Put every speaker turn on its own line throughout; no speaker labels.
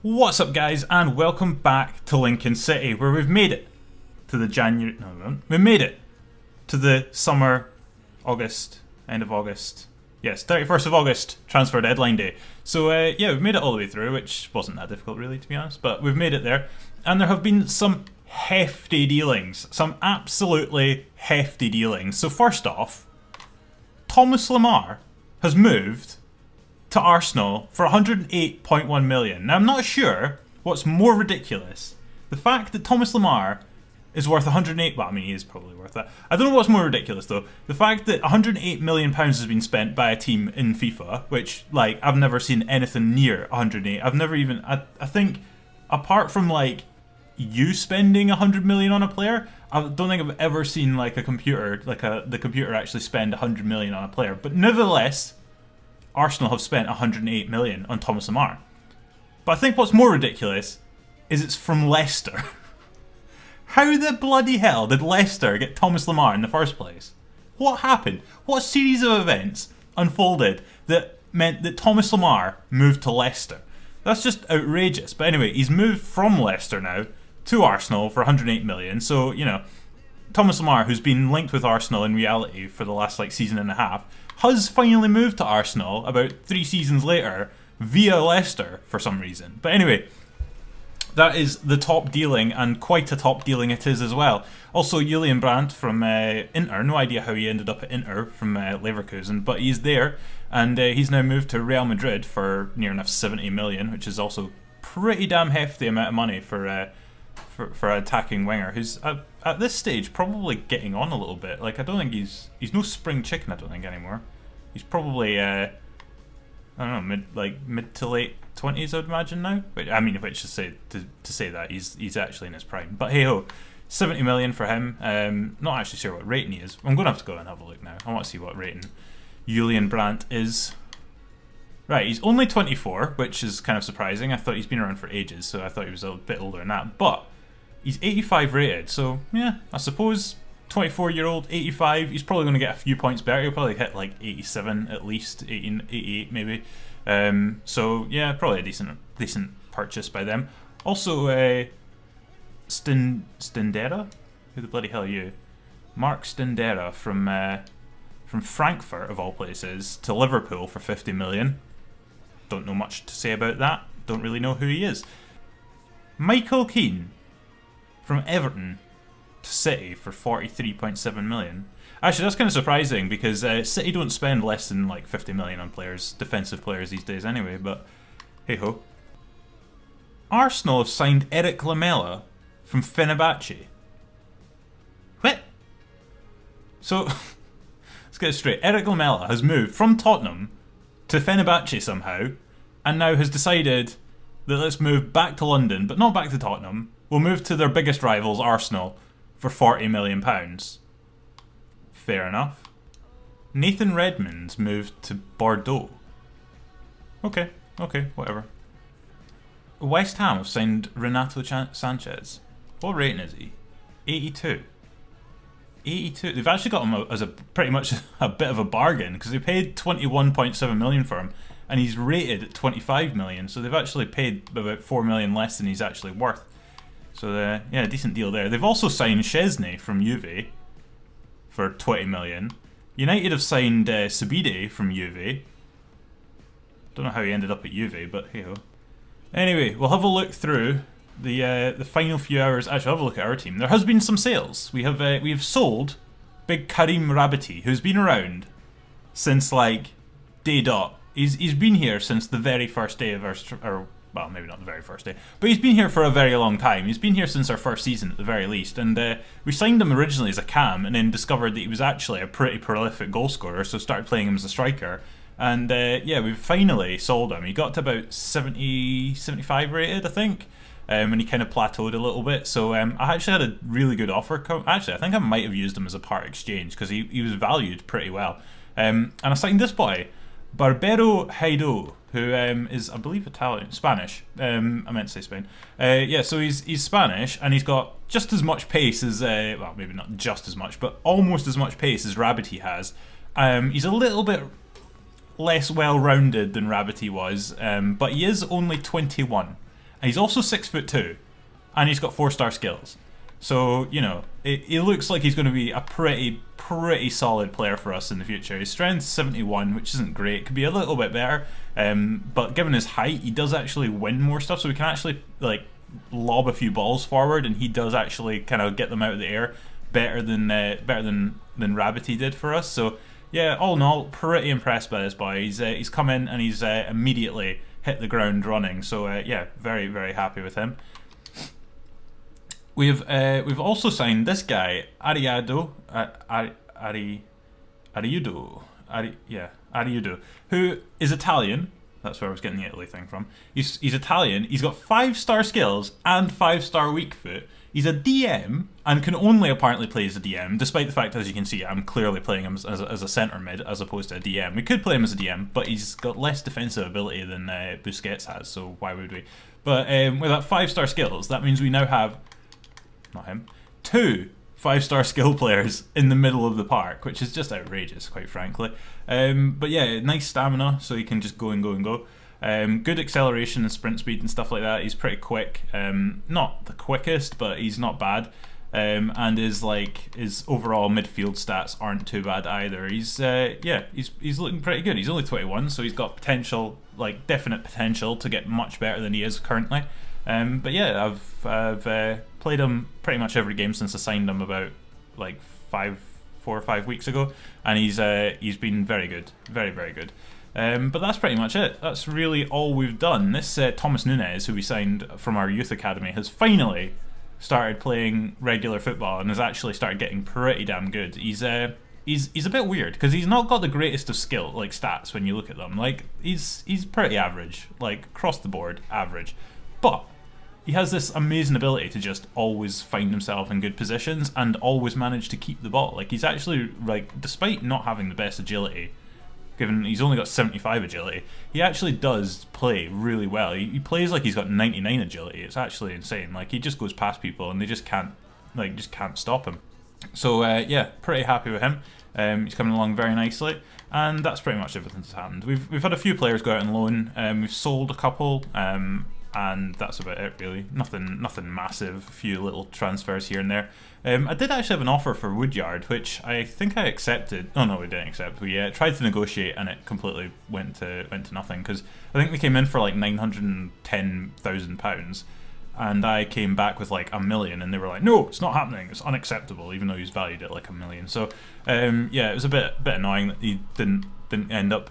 What's up, guys, and welcome back to Lincoln City, where we've made it to the January. No, we haven't. We made it to the summer, August, end of August. Yes, 31st of August, transfer deadline day. So, yeah, we've made it all the way through, which wasn't that difficult, really, to be honest, but we've made it there. And there have been some hefty dealings, some absolutely hefty dealings. So, first off, Thomas Lemar has moved to Arsenal for 108.1 million. Now, I'm not sure what's more ridiculous. The fact that Thomas Lemar is worth 108, well, I mean, he is probably worth that. I don't know what's more ridiculous, though. The fact that 108 million pounds has been spent by a team in FIFA, which, like, I've never seen anything near 108. I've never even, I think, apart from, like, you spending 100 million on a player, I don't think I've ever seen, like, a computer, like, the computer actually spend 100 million on a player. But nevertheless, Arsenal have spent 108 million on Thomas Lemar. But I think what's more ridiculous is it's from Leicester. How the bloody hell did Leicester get Thomas Lemar in the first place? What happened? What series of events unfolded that meant that Thomas Lemar moved to Leicester? That's just outrageous. But anyway, he's moved from Leicester now to Arsenal for 108 million. So, you know, Thomas Lemar, who's been linked with Arsenal in reality for the last, like, season and a half, has finally moved to Arsenal about 3 seasons later via Leicester for some reason. But anyway, that is the top dealing, and quite a top dealing it is as well. Also, Julian Brandt from Inter, no idea how he ended up at Inter from Leverkusen, but he's there, and he's now moved to Real Madrid for near enough 70 million, which is also pretty damn hefty amount of money for an attacking winger who's at this stage probably getting on a little bit. Like, I don't think he's no spring chicken, I don't think, anymore. He's probably I don't know, mid to late 20s, I'd imagine now. But I mean, which to say that he's actually in his prime. But hey ho, 70 million for him. Not actually sure what rating he is. I'm going to have to go and have a look now. I want to see what rating Julian Brandt is. Right, he's only 24, which is kind of surprising. I thought he's been around for ages, so I thought he was a bit older than that. But he's 85 rated, so yeah, I suppose 24-year-old, 85, he's probably going to get a few points better. He'll probably hit like 87 at least, 88 maybe. So yeah, probably a decent purchase by them. Also, Stendera? Who the bloody hell are you? Mark Stendera from Frankfurt, of all places, to Liverpool for 50 million. Don't know much to say about that. Don't really know who he is. Michael Keane from Everton to City for 43.7 million. Actually, that's kind of surprising because City don't spend less than like 50 million on players, defensive players these days anyway, but hey ho. Arsenal have signed Eric Lamela from Fenerbahce. What? So, let's get it straight. Eric Lamela has moved from Tottenham to Fenerbahce somehow, and now has decided that let's move back to London, but not back to Tottenham. We'll move to their biggest rivals, Arsenal, for £40 million. Fair enough. Nathan Redmond's moved to Bordeaux. Okay, whatever. West Ham have signed Renato Sanchez. What rating is he? 82. 82. They've actually got him as a pretty much a bit of a bargain because they paid 21.7 million for him, and he's rated at 25 million. So they've actually paid about 4 million less than he's actually worth. So yeah, decent deal there. They've also signed Szczesny from Juve for 20 million. United have signed Sabide from Juve. Don't know how he ended up at Juve, but hey ho. Anyway, we'll have a look through the final few hours. Actually, have a look at our team. There has been some sales. We have sold big Karim Rabiti, who's been around since like day dot. He's been here since the very first day of our well, maybe not the very first day, but he's been here for a very long time. He's been here since our first season at the very least, and we signed him originally as a cam and then discovered that he was actually a pretty prolific goal scorer, so started playing him as a striker. And yeah, we've finally sold him. He got to about 70, 75 rated, I think. And he kind of plateaued a little bit. So I actually had a really good offer. Actually, I think I might have used him as a part exchange because he was valued pretty well. And I signed this boy, Barbero Haido, who is, I believe, Spanish. I meant to say Spain. Yeah, so he's Spanish, and he's got just as much pace as, well, maybe not just as much, but almost as much pace as Rabiti has. He's a little bit less well-rounded than Rabiti was, but he is only 21. and he's also 6'2", and he's got 4-star skills. So, you know, it looks like he's going to be a pretty solid player for us in the future. His strength's 71, which isn't great. Could be a little bit better, but given his height, he does actually win more stuff, so we can actually, like, lob a few balls forward, and he does actually kind of get them out of the air better than Rabbity did for us. So, yeah, all in all, pretty impressed by this boy. He's come in and he's immediately hit the ground running. So, yeah, very, very happy with him. We've also signed this guy, Ariudo, who is Italian. That's where I was getting the Italy thing from. He's Italian. He's got 5-star skills and 5-star weak foot. He's a DM and can only apparently play as a DM, despite the fact, as you can see, I'm clearly playing him as a centre mid as opposed to a DM. We could play him as a DM, but he's got less defensive ability than Busquets has, so why would we? But with that 5-star skills, that means we now have, not him, 2 5-star skill players in the middle of the park, which is just outrageous, quite frankly. But yeah, nice stamina, so he can just go and go and go. Good acceleration and sprint speed and stuff like that. He's pretty quick. Not the quickest, but he's not bad. And his overall midfield stats aren't too bad either. He's looking pretty good. He's only 21, so he's got potential, like definite potential to get much better than he is currently. But yeah, I've played him pretty much every game since I signed him about like 4 or 5 weeks ago, and he's been very good, very, very good. But that's pretty much it. That's really all we've done. This Thomas Nunes, who we signed from our youth academy, has finally started playing regular football and has actually started getting pretty damn good. He's a bit weird because he's not got the greatest of skill, like stats when you look at them. Like he's pretty average, like across the board average, but he has this amazing ability to just always find himself in good positions and always manage to keep the ball. Like he's actually, like, despite not having the best agility, given he's only got 75 agility, he actually does play really well. He plays like he's got 99 agility. It's actually insane. Like he just goes past people and they just can't stop him. So yeah, pretty happy with him. He's coming along very nicely, and that's pretty much everything that's happened. We've had a few players go out on loan. We've sold a couple. And that's about it, really. Nothing massive. A few little transfers here and there. I did actually have an offer for Woodyard, which I think I accepted. Oh no, we didn't accept. We tried to negotiate, and it completely went to nothing, because I think we came in for like £910,000, and I came back with like $1 million, and they were like, "No, it's not happening. It's unacceptable," even though he's valued at like $1 million. So yeah, it was a bit annoying that he didn't end up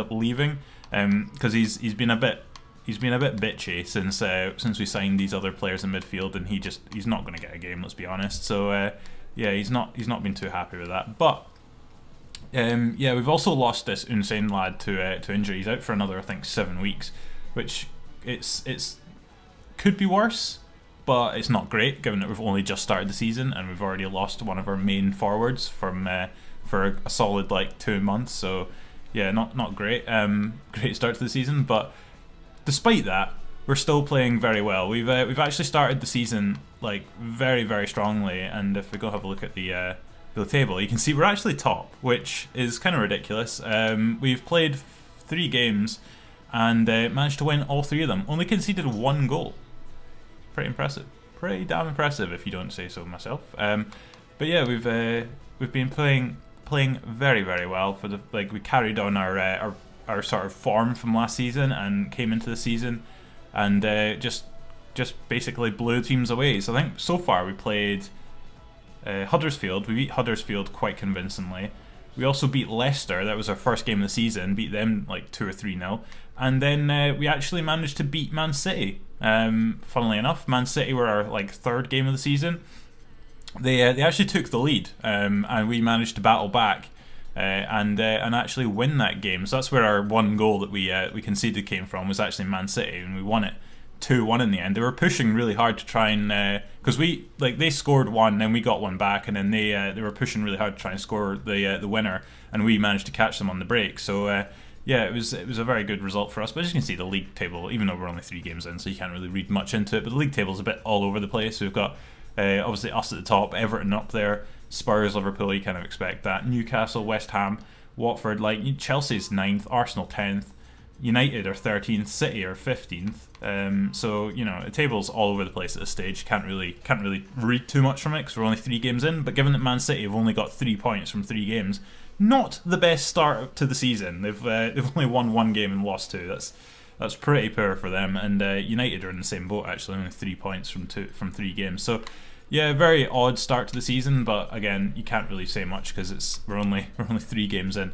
leaving, because he's been a bit bitchy since we signed these other players in midfield, and he's not going to get a game, let's be honest. So yeah, he's not been too happy with that. But yeah, we've also lost this insane lad to injury. He's out for another, I think, 7 weeks, which it's could be worse, but it's not great given that we've only just started the season and we've already lost one of our main forwards from for a solid like 2 months. So yeah, not great. Great start to the season, but despite that, we're still playing very well. We've actually started the season like very, very strongly, and if we go have a look at the table, you can see we're actually top, which is kind of ridiculous. We've played 3 games and managed to win all 3 of them. Only conceded 1 goal. Pretty impressive. Pretty damn impressive, if you don't say so myself. But yeah, we've been playing very, very well. We carried on our sort of form from last season and came into the season and just basically blew teams away. So I think so far we played Huddersfield. We beat Huddersfield quite convincingly. We also beat Leicester. That was our first game of the season. Beat them like 2 or 3-0. And then we actually managed to beat Man City. Funnily enough, Man City were our like 3rd game of the season. They actually took the lead, and we managed to battle back and actually win that game. So that's where our 1 goal that we conceded came from, was actually Man City, and we won it 2-1 in the end. They were pushing really hard to try and because they scored 1, then we got 1 back, and then they were pushing really hard to try and score the winner, and we managed to catch them on the break. So yeah, it was a very good result for us. But as you can see, the league table, even though we're only 3 games in, so you can't really read much into it, but the league table's a bit all over the place. We've got obviously us at the top, Everton up there, Spurs, Liverpool, you kind of expect that, Newcastle, West Ham, Watford, like Chelsea's 9th, Arsenal 10th, United are 13th, City are 15th. So you know, the table's all over the place at this stage. Can't really read too much from it because we're only 3 games in. But given that Man City have only got 3 points from 3 games, not the best start to the season. They've only won 1 game and lost 2. That's pretty poor for them. And United are in the same boat actually, only 3 points from 3 games. So yeah, very odd start to the season. But again, you can't really say much because we're only 3 games in.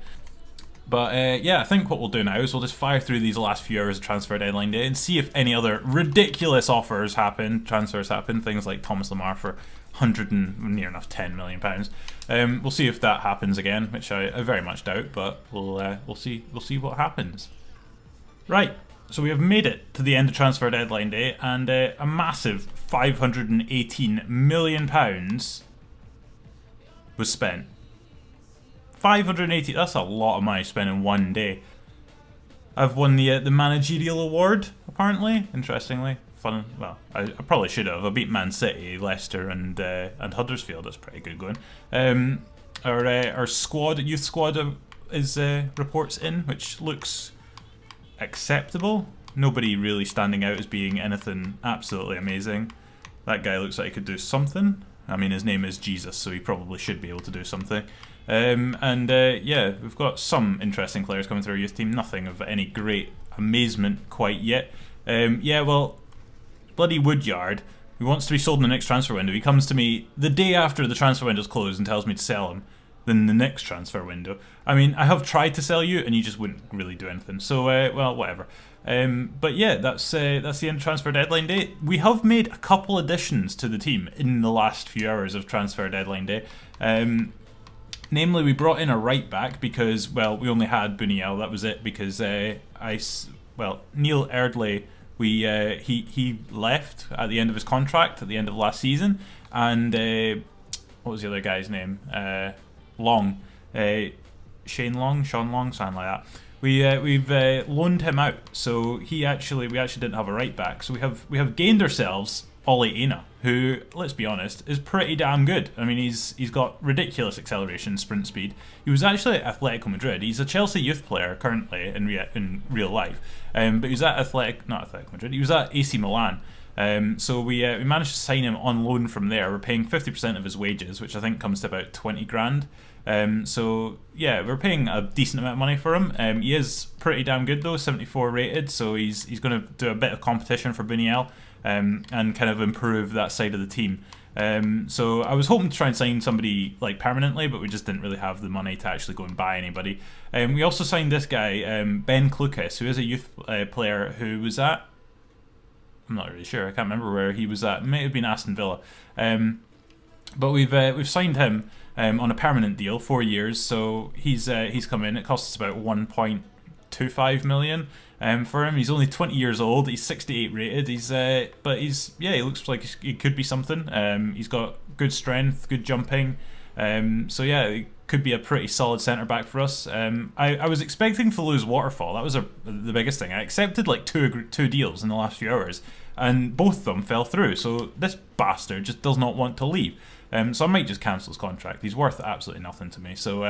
But yeah, I think what we'll do now is we'll just fire through these last few hours of transfer deadline day and see if any other ridiculous transfers happen, things like Thomas Lemar for near enough £10 million. We'll see if that happens again, which I very much doubt, but we'll see what happens. Right, so we have made it to the end of transfer deadline day, and a massive £518 million was spent. 580, that's a lot of money spent in 1 day. I've won the managerial award, apparently, interestingly. Fun. Well, I probably should have. I beat Man City, Leicester and Huddersfield. That's pretty good going. Our squad, youth squad, is reports in, which looks acceptable. Nobody really standing out as being anything absolutely amazing. That guy looks like he could do something. I mean, his name is Jesus, so he probably should be able to do something. Yeah, we've got some interesting players coming through our youth team. Nothing of any great amazement quite yet. Yeah, well, bloody Woodyard, who wants to be sold in the next transfer window, he comes to me the day after the transfer window's closed and tells me to sell him in the next transfer window. I mean, I have tried to sell you and you just wouldn't really do anything. So, well, whatever. But yeah, that's the end of transfer deadline day. We have made a couple additions to the team in the last few hours of transfer deadline day. Namely, we brought in a right back because, well, we only had Buniel. That was it because Neil Erdley, he left at the end of his contract at the end of last season, and what was the other guy's name? Long, Sean Long, something like that. We've loaned him out, so we actually didn't have a right back. So we have gained ourselves Ole Einar, who, let's be honest, is pretty damn good. I mean, he's got ridiculous acceleration, sprint speed. He was actually at Atletico Madrid. He's a Chelsea youth player currently in real life, but he was at not Atletico Madrid. He was at AC Milan. So we managed to sign him on loan from there. We're paying 50% of his wages, which I think comes to about 20 grand. So yeah, we're paying a decent amount of money for him. He is pretty damn good though, 74 rated. So he's going to do a bit of competition for Buniel, and kind of improve that side of the team. So I was hoping to try and sign somebody like permanently, but we just didn't really have the money to actually go and buy anybody. We also signed this guy, Ben Klukas, who is a youth player who was at, I'm not really sure, I can't remember where he was at. It may have been Aston Villa. But we've signed him on a permanent deal, 4 years. So he's come in. It costs us about 1.25 million for him. He's only 20 years old. He's 68 rated. He looks like he could be something. He's got good strength, good jumping. So yeah, he could be a pretty solid centre back for us. I was expecting to lose Waterfall. That was the biggest thing. I accepted like two deals in the last few hours, and both of them fell through. So this bastard just does not want to leave. So I might just cancel his contract. He's worth absolutely nothing to me. So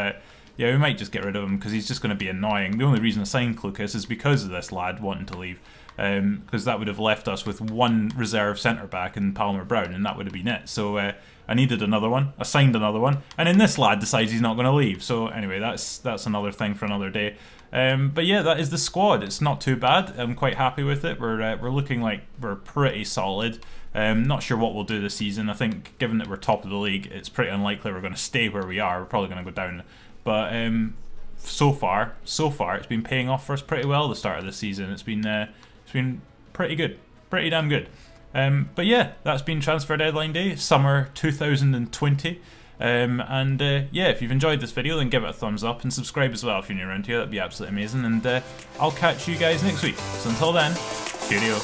yeah, we might just get rid of him because he's just going to be annoying. The only reason I signed Klukas is because of this lad wanting to leave. Because that would have left us with one reserve centre back in Palmer Brown, and that would have been it. So I needed another one. I signed another one, and then this lad decides he's not going to leave. So anyway, that's another thing for another day. But yeah, that is the squad. It's not too bad. I'm quite happy with it. We're looking like we're pretty solid. Not sure what we'll do this season. I think given that we're top of the league, it's pretty unlikely we're going to stay where we are. We're probably going to go down. But so far, it's been paying off for us pretty well. The start of this season, it's been pretty good, pretty damn good. But yeah, that's been transfer deadline day, summer 2020. And yeah, if you've enjoyed this video, then give it a thumbs up and subscribe as well if you're new around here. That'd be absolutely amazing. And I'll catch you guys next week. So until then, cheerio.